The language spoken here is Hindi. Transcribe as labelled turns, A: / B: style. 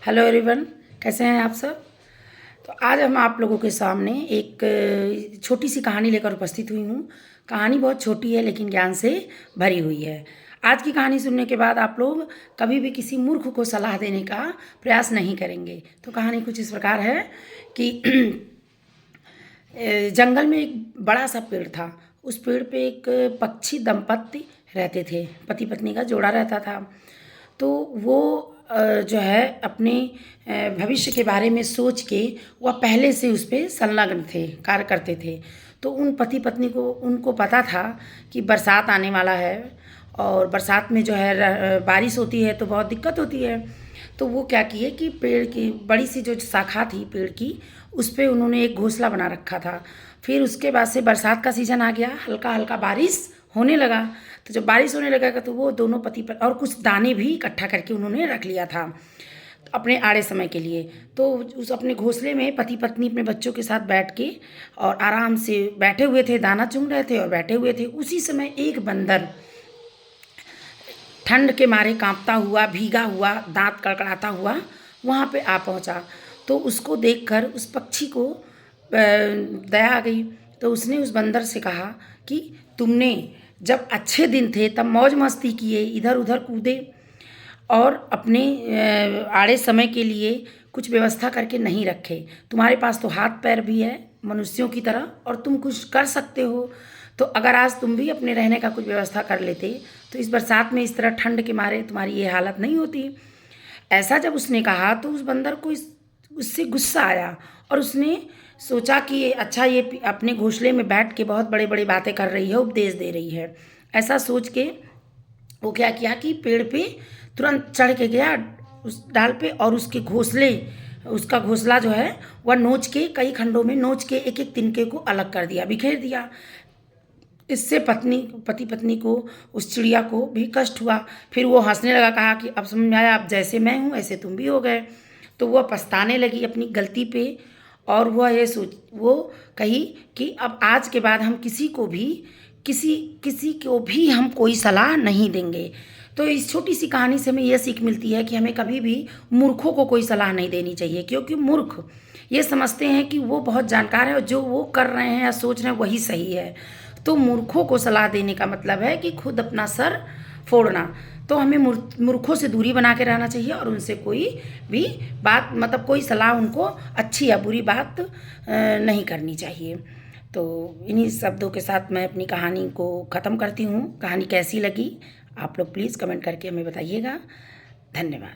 A: हेलो एवरीवन, कैसे हैं आप सब। तो आज हम आप लोगों के सामने एक छोटी सी कहानी लेकर उपस्थित हुई हूँ। कहानी बहुत छोटी है लेकिन ज्ञान से भरी हुई है। आज की कहानी सुनने के बाद आप लोग कभी भी किसी मूर्ख को सलाह देने का प्रयास नहीं करेंगे। तो कहानी कुछ इस प्रकार है कि जंगल में एक बड़ा सा पेड़ था। उस पेड़ पे एक पक्षी दंपत्ति रहते थे, पति पत्नी का जोड़ा रहता था। तो वो जो है अपने भविष्य के बारे में सोच के वह पहले से उस पर संलग्न थे, कार्य करते थे। तो उन पति पत्नी को उनको पता था कि बरसात आने वाला है और बरसात में जो है बारिश होती है तो बहुत दिक्कत होती है। तो वो क्या किए कि पेड़ की बड़ी सी जो शाखा थी पेड़ की, उस पर उन्होंने एक घोंसला बना रखा था। फिर उसके बाद से बरसात का सीज़न आ गया, हल्का हल्का बारिश होने लगा। तो जब बारिश होने लगा तो वो दोनों पति पत्नी और कुछ दाने भी इकट्ठा करके उन्होंने रख लिया था अपने आड़े समय के लिए। तो उस अपने घोंसले में पति पत्नी अपने बच्चों के साथ बैठ के और आराम से बैठे हुए थे, दाना चुन रहे थे और बैठे हुए थे। उसी समय एक बंदर ठंड के मारे कांपता हुआ, भीगा हुआ, दांत कड़कड़ाता हुआ वहाँ पे आ पहुँचा। तो उसको देखकर उस पक्षी को दया आ गई। तो उसने उस बंदर से कहा कि तुमने जब अच्छे दिन थे तब मौज मस्ती किए, इधर उधर कूदे और अपने आड़े समय के लिए कुछ व्यवस्था करके नहीं रखे। तुम्हारे पास तो हाथ पैर भी है मनुष्यों की तरह और तुम कुछ कर सकते हो। तो अगर आज तुम भी अपने रहने का कुछ व्यवस्था कर लेते तो इस बरसात में इस तरह ठंड के मारे तुम्हारी ये हालत नहीं होती। ऐसा जब उसने कहा तो उस बंदर को उससे गुस्सा आया और उसने सोचा कि अच्छा ये अपने घोंसले में बैठ के बहुत बड़े बड़े बातें कर रही है, उपदेश दे रही है। ऐसा सोच के वो क्या किया कि पेड़ पे तुरंत चढ़ के गया उस डाल पे और उसका घोंसला जो है वह नोच के कई खंडों में नोच के एक एक तिनके को अलग कर दिया, बिखेर दिया। इससे पति पत्नी को, उस चिड़िया को भी कष्ट हुआ। फिर वो हंसने लगा, कहा कि अब समझ में आया, अब जैसे मैं हूँ ऐसे तुम भी हो गए। तो वह पछताने लगी अपनी गलती पे और वो कही कि अब आज के बाद हम किसी को भी हम कोई सलाह नहीं देंगे। तो इस छोटी सी कहानी से हमें यह सीख मिलती है कि हमें कभी भी मूर्खों को कोई सलाह नहीं देनी चाहिए, क्योंकि मूर्ख ये समझते हैं कि वो बहुत जानकार है और जो वो कर रहे हैं या सोच रहे हैं वही सही है। तो मूर्खों को सलाह देने का मतलब है कि खुद अपना सर फोड़ना। तो हमें मूर्खों से दूरी बना के रहना चाहिए और उनसे कोई भी बात मतलब कोई सलाह उनको अच्छी या बुरी बात नहीं करनी चाहिए। तो इन्हीं शब्दों के साथ मैं अपनी कहानी को ख़त्म करती हूँ। कहानी कैसी लगी आप लोग प्लीज़ कमेंट करके हमें बताइएगा। धन्यवाद।